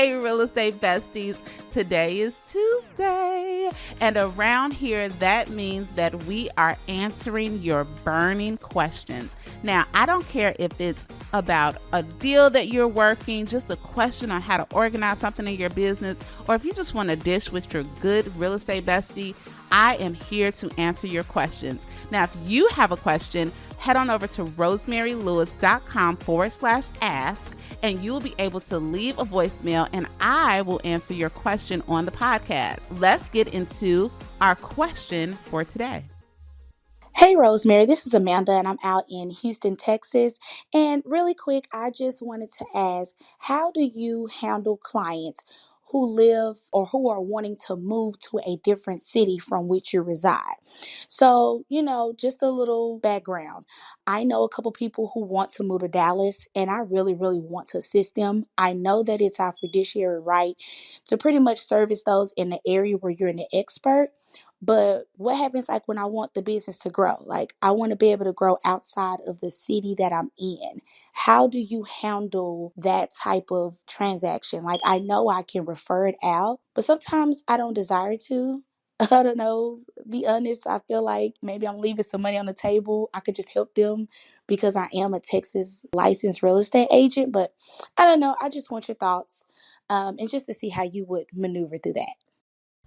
Hey, real estate besties. Today is Tuesday, and around here, that means that we are answering your burning questions. Now, I don't care if it's about a deal that you're working, just a question on how to organize something in your business, or if you just want to dish with your good real estate bestie, I am here to answer your questions. Now, if you have a question, head on over to rosemarylewis.com/ask, and you will be able to leave a voicemail and I will answer your question on the podcast. Let's get into our question for today. Hey, Rosemary, this is Amanda, and I'm out in Houston, Texas. And really quick, I just wanted to ask, how do you handle clients who live or who are wanting to move to a different city from which you reside? So, just a little background. I know a couple people who want to move to Dallas, and I really, really want to assist them. I know that it's our fiduciary right to pretty much service those in the area where you're an expert. But what happens like when I want the business to grow? Like I want to be able to grow outside of the city that I'm in. How do you handle that type of transaction? Like I know I can refer it out, but sometimes I don't desire to. I don't know. Be honest, I feel like maybe I'm leaving some money on the table. I could just help them because I am a Texas licensed real estate agent. But I don't know. I just want your thoughts and just to see how you would maneuver through that.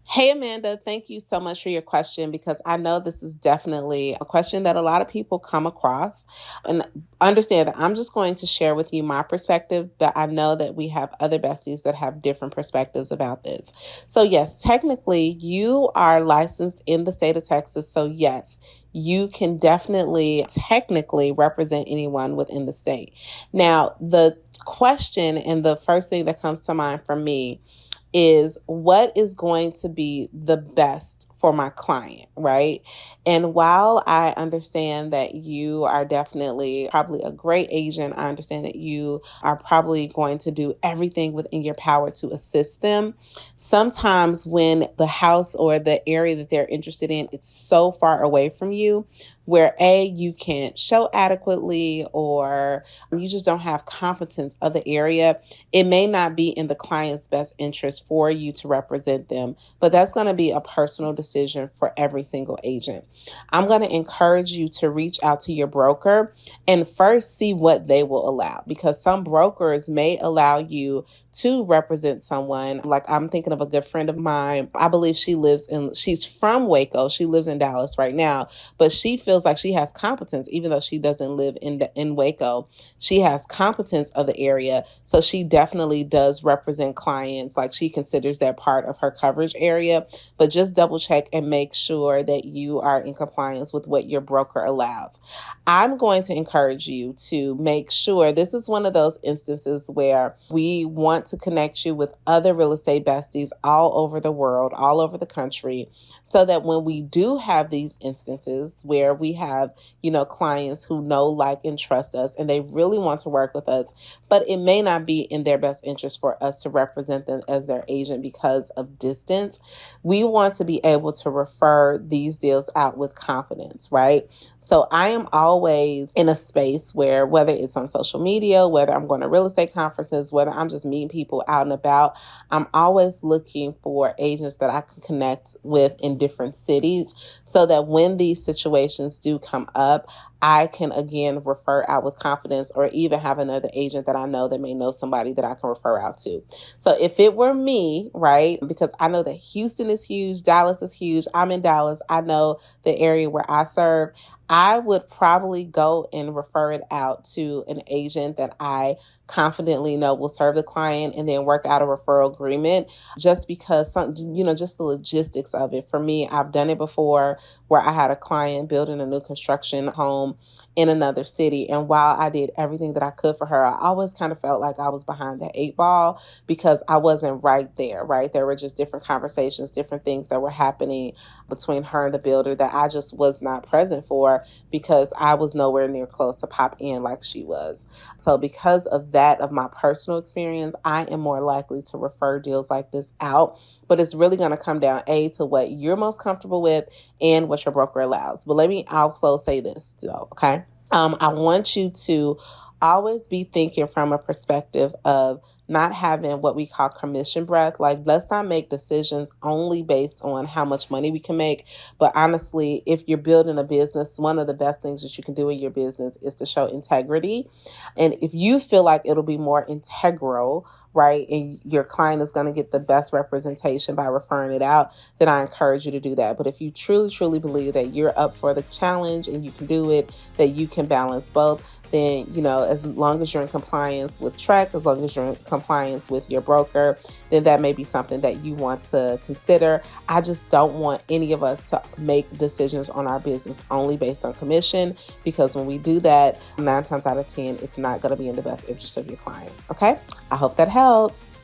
Hey, Amanda, thank you so much for your question because I know this is definitely a question that a lot of people come across. And understand that I'm just going to share with you my perspective, but I know that we have other besties that have different perspectives about this. So, yes, technically, you are licensed in the state of Texas. So, yes, you can definitely technically represent anyone within the state. Now, the question and the first thing that comes to mind for me is what is going to be the best for my client, right? And while I understand that you are definitely probably a great agent, I understand that you are probably going to do everything within your power to assist them. Sometimes when the house or the area that they're interested in, it's so far away from you, where you can't show adequately or you just don't have competence of the area, it may not be in the client's best interest for you to represent them, but that's going to be a personal decision for every single agent. I'm going to encourage you to reach out to your broker and first see what they will allow, because some brokers may allow you to represent someone. Like I'm thinking of a good friend of mine. I believe she's from Waco. She lives in Dallas right now, but she feels like she has competence, even though she doesn't live in Waco. She has competence of the area. So she definitely does represent clients. Like she considers that part of her coverage area, but just double check and make sure that you are in compliance with what your broker allows. I'm going to encourage you to make sure this is one of those instances where we want to connect you with other real estate besties all over the world, all over the country, so that when we do have these instances where we have, clients who know, like, and trust us, and they really want to work with us, but it may not be in their best interest for us to represent them as their agent because of distance, we want to be able to refer these deals out with confidence, right? So I am always in a space where, whether it's on social media, whether I'm going to real estate conferences, whether I'm just meeting people out and about, I'm always looking for agents that I can connect with in different cities so that when these situations do come up, I can again refer out with confidence, or even have another agent that I know that may know somebody that I can refer out to. So if it were me, right, because I know that Houston is huge, Dallas is huge. I'm in Dallas. I know the area where I serve. I would probably go and refer it out to an agent that I confidently know will serve the client, and then work out a referral agreement, just because just the logistics of it. For me, I've done it before where I had a client building a new construction home in another city. And while I did everything that I could for her, I always kind of felt like I was behind the 8 ball because I wasn't right there, right? There were just different conversations, different things that were happening between her and the builder that I just was not present for because I was nowhere near close to pop in like she was. So because of that, of my personal experience, I am more likely to refer deals like this out. But it's really going to come down, to what you're most comfortable with and what your broker allows. But let me also say this, though, okay? I want you to always be thinking from a perspective of not having what we call commission breath. Like, let's not make decisions only based on how much money we can make. But honestly, if you're building a business, one of the best things that you can do in your business is to show integrity. And if you feel like it'll be more integral, right, and your client is going to get the best representation by referring it out, then I encourage you to do that. But if you truly, truly believe that you're up for the challenge and you can do it, that you can balance both, then, as long as you're in compliance with TREC, as long as you're in compliance with your broker, then that may be something that you want to consider. I just don't want any of us to make decisions on our business only based on commission, because when we do that, 9 times out of 10, it's not going to be in the best interest of your client. Okay? I hope that helps.